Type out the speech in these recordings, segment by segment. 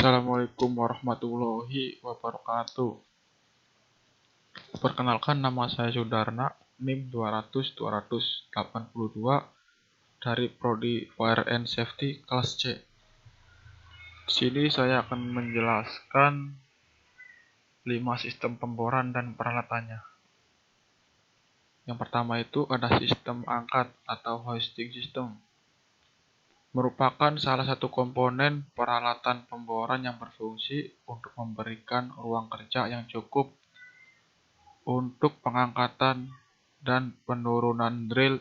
Assalamualaikum warahmatullahi wabarakatuh. Perkenalkan, nama saya Sudarna, NIM 200-282 dari Prodi Fire and Safety kelas C. Di sini saya akan menjelaskan 5 sistem pemboran dan peralatannya. Yang pertama itu ada sistem angkat atau hoisting system. Merupakan salah satu komponen peralatan pemboran yang berfungsi untuk memberikan ruang kerja yang cukup untuk pengangkatan dan penurunan drill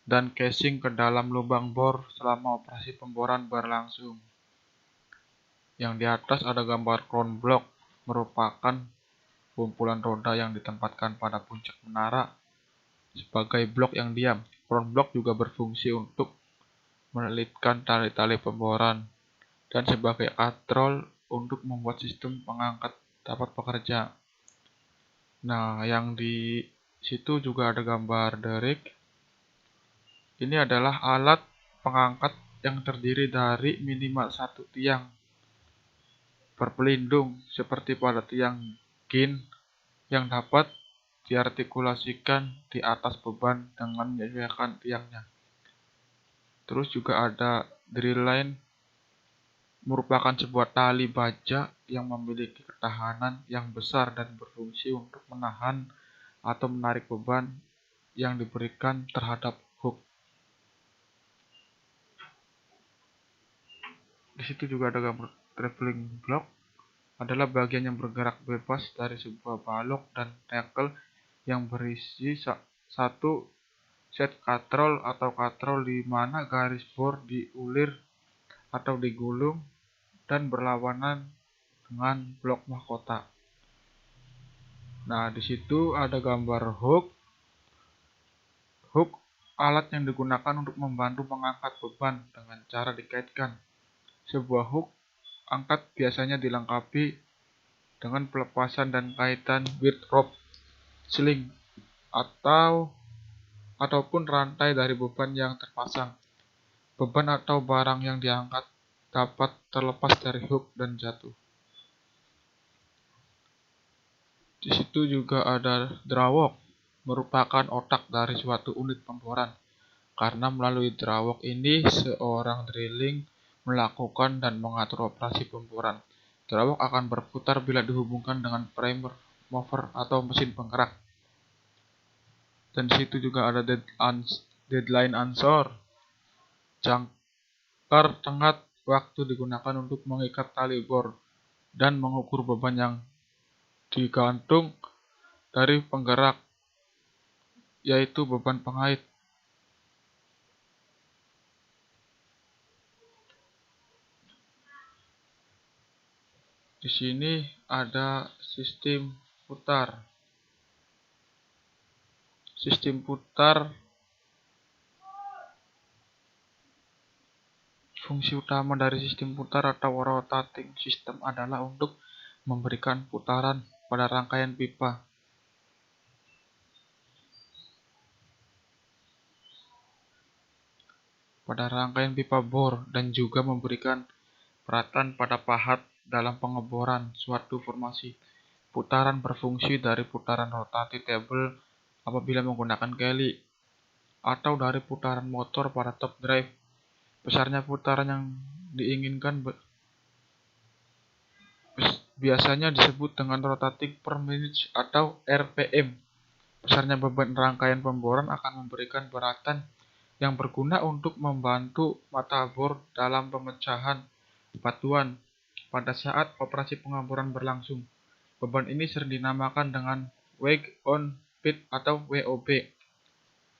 dan casing ke dalam lubang bor selama operasi pemboran berlangsung. Yang di atas ada gambar crown block, merupakan kumpulan roda yang ditempatkan pada puncak menara sebagai blok yang diam. Crown block juga berfungsi untuk melilitkan tali-tali pemboran dan sebagai katrol untuk membuat sistem pengangkat dapat bekerja. Nah, yang di situ juga ada gambar derrick. Ini adalah alat pengangkat yang terdiri dari minimal satu tiang berpelindung seperti pada tiang gin yang dapat diartikulasikan di atas beban dengan menyesuaikan tiangnya. Terus juga ada drill line, merupakan sebuah tali baja yang memiliki ketahanan yang besar dan berfungsi untuk menahan atau menarik beban yang diberikan terhadap hook. Di situ juga ada gambar traveling block, adalah bagian yang bergerak bebas dari sebuah balok dan tackle yang berisi satu set katrol atau katrol di mana garis bor diulir atau digulung dan berlawanan dengan blok mahkota. Nah, di situ ada gambar hook. Hook alat yang digunakan untuk membantu mengangkat beban dengan cara dikaitkan. Sebuah hook angkat biasanya dilengkapi dengan pelepasan dan kaitan with rope, sling, ataupun rantai dari beban yang terpasang. Beban atau barang yang diangkat dapat terlepas dari hook dan jatuh. Di situ juga ada drawok, merupakan otak dari suatu unit pemboran. Karena melalui drawok ini seorang drilling melakukan dan mengatur operasi pemboran. Drawok akan berputar bila dihubungkan dengan primer mover atau mesin penggerak. Dan di situ juga ada deadline answer, jangkar tengah waktu digunakan untuk mengikat tali bor dan mengukur beban yang digantung dari penggerak, yaitu beban pengait. Di sini ada sistem putar. Sistem putar, fungsi utama dari sistem putar atau rotating system adalah untuk memberikan putaran pada rangkaian pipa. Bor dan juga memberikan peratan pada pahat dalam pengeboran suatu formasi. Putaran berfungsi dari putaran rotatable apabila menggunakan keli atau dari putaran motor pada top drive. Besarnya putaran yang diinginkan biasanya disebut dengan rotating per minute atau RPM. Besarnya beban rangkaian pemboran akan memberikan peratan yang berguna untuk membantu mata bor dalam pemecahan batuan pada saat operasi pengeboran berlangsung. Beban ini sering dinamakan dengan weight on beat atau WOB.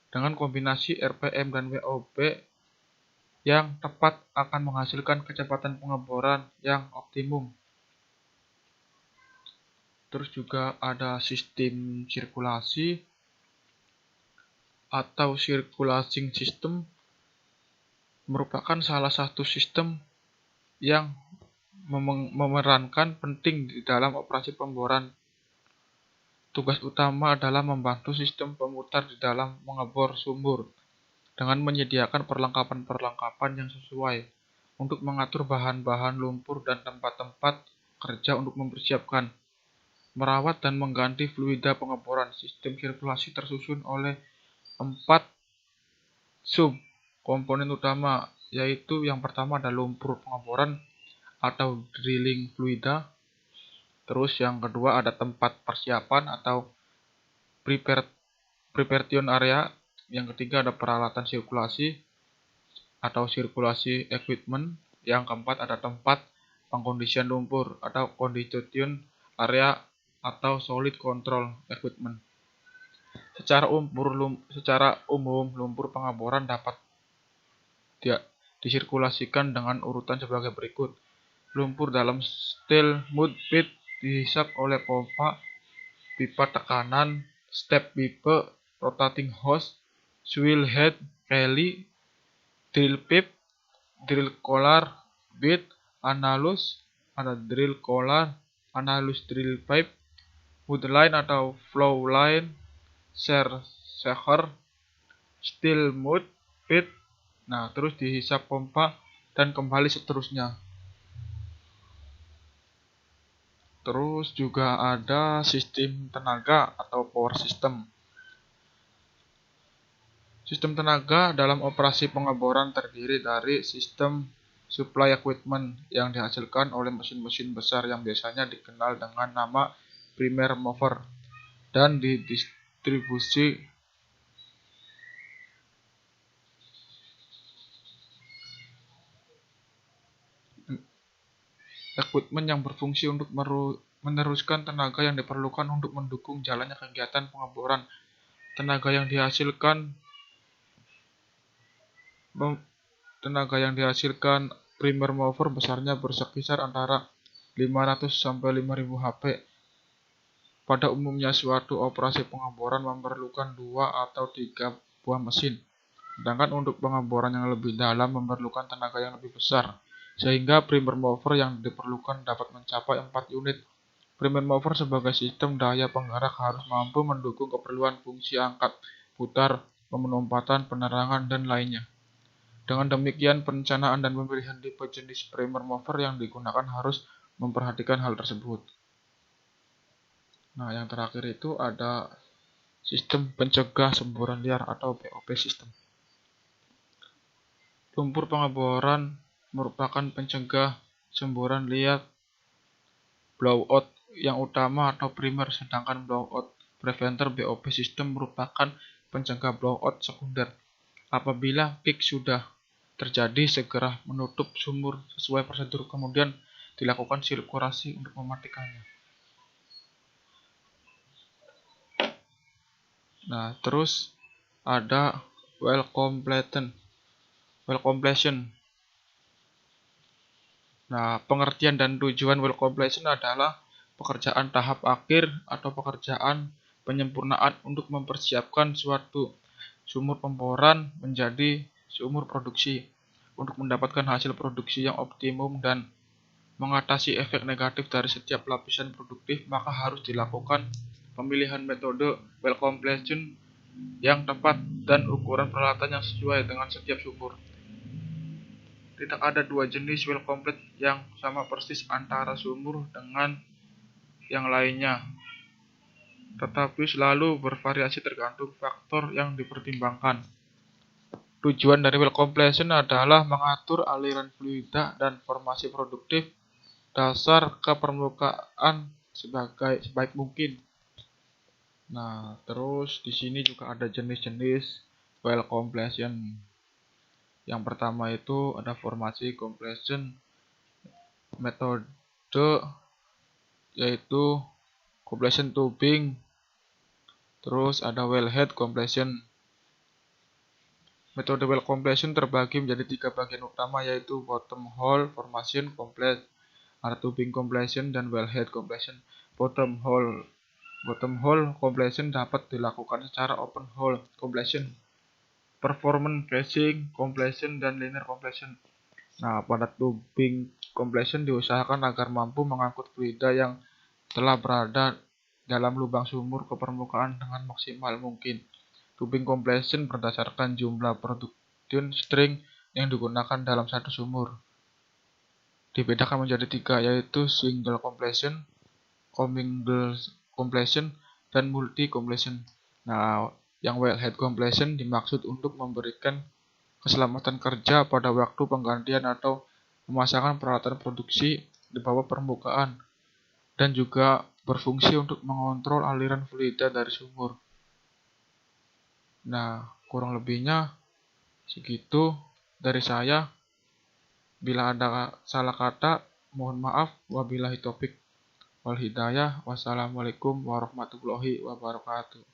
Dengan kombinasi RPM dan WOB yang tepat akan menghasilkan kecepatan pengeboran yang optimum. Terus juga ada sistem sirkulasi atau circulating system, merupakan salah satu sistem yang memerankan penting di dalam operasi pemboran. Tugas utama adalah membantu sistem pemutar di dalam mengebor sumur dengan menyediakan perlengkapan-perlengkapan yang sesuai untuk mengatur bahan-bahan lumpur dan tempat-tempat kerja untuk mempersiapkan, merawat dan mengganti fluida pengeboran. Sistem sirkulasi tersusun oleh 4 sub komponen utama, yaitu yang pertama ada lumpur pengeboran atau drilling fluida. Terus yang kedua ada tempat persiapan atau preparation area. Yang ketiga ada peralatan sirkulasi atau sirkulasi equipment. Yang keempat ada tempat pengkondisian lumpur atau condition area atau solid control equipment. Secara umum, lumpur pengeboran dapat disirkulasikan dengan urutan sebagai berikut. Lumpur dalam steel mud pit dihisap oleh pompa, pipa tekanan, step pipe, rotating hose, swivel head, kelly, drill pipe, drill collar, bit, annulus, ada drill collar, annulus drill pipe, wood line atau flow line, shaker, steel mud pit. Nah, terus dihisap pompa dan kembali seterusnya. Terus juga ada sistem tenaga atau power system. Sistem tenaga dalam operasi pengeboran terdiri dari sistem supply equipment yang dihasilkan oleh mesin-mesin besar yang biasanya dikenal dengan nama primer mover dan didistribusi equipment yang berfungsi untuk meneruskan tenaga yang diperlukan untuk mendukung jalannya kegiatan pengeboran. Tenaga yang dihasilkan primer mover besarnya berkisar antara 500 sampai 5000 HP. Pada umumnya suatu operasi pengeboran memerlukan 2 atau 3 buah mesin. Sedangkan untuk pengeboran yang lebih dalam memerlukan tenaga yang lebih besar, sehingga primer mover yang diperlukan dapat mencapai 4 unit. Primer mover sebagai sistem daya penggerak harus mampu mendukung keperluan fungsi angkat, putar, pemanfaatan, penerangan, dan lainnya. Dengan demikian, perencanaan dan pemilihan tipe jenis primer mover yang digunakan harus memperhatikan hal tersebut. Nah, yang terakhir itu ada sistem pencegah semburan liar atau BOP system. Lumpur pengeboran merupakan pencegah semburan liar blowout yang utama atau primer, sedangkan blowout preventer BOP system merupakan pencegah blowout sekunder. Apabila peak sudah terjadi, segera menutup sumur sesuai prosedur, kemudian dilakukan sirkulasi untuk mematikannya. Nah, terus ada well completion. Nah, pengertian dan tujuan well completion adalah pekerjaan tahap akhir atau pekerjaan penyempurnaan untuk mempersiapkan suatu sumur pemboran menjadi sumur produksi. Untuk mendapatkan hasil produksi yang optimum dan mengatasi efek negatif dari setiap lapisan produktif, maka harus dilakukan pemilihan metode well completion yang tepat dan ukuran peralatan yang sesuai dengan setiap sumur. Tidak ada 2 jenis well complete yang sama persis antara sumur dengan yang lainnya, tetapi selalu bervariasi tergantung faktor yang dipertimbangkan. Tujuan dari well completion adalah mengatur aliran fluida dan formasi produktif dasar ke permukaan sebaik mungkin. Nah, terus di sini juga ada jenis-jenis well completion. Yang pertama itu ada formasi completion metode, yaitu completion tubing. Terus ada wellhead completion. Metode well completion terbagi menjadi 3 bagian utama, yaitu bottom hole formation completion, ada tubing completion, dan wellhead completion. Bottom hole completion dapat dilakukan secara open hole completion, performance casing completion, dan linear completion. Nah, pada tubing completion diusahakan agar mampu mengangkut fluida yang telah berada dalam lubang sumur ke permukaan dengan maksimal mungkin. Tubing completion berdasarkan jumlah production string yang digunakan dalam satu sumur. dibedakan menjadi tiga, yaitu single completion, commingled completion, dan multi completion. Nah, yang wellhead completion dimaksud untuk memberikan keselamatan kerja pada waktu penggantian atau pemasangan peralatan produksi di bawah permukaan, dan juga berfungsi untuk mengontrol aliran fluida dari sumur. Nah, kurang lebihnya segitu dari saya. Bila ada salah kata, mohon maaf. Wabillahi taufik wal hidayah. Wassalamualaikum warahmatullahi wabarakatuh.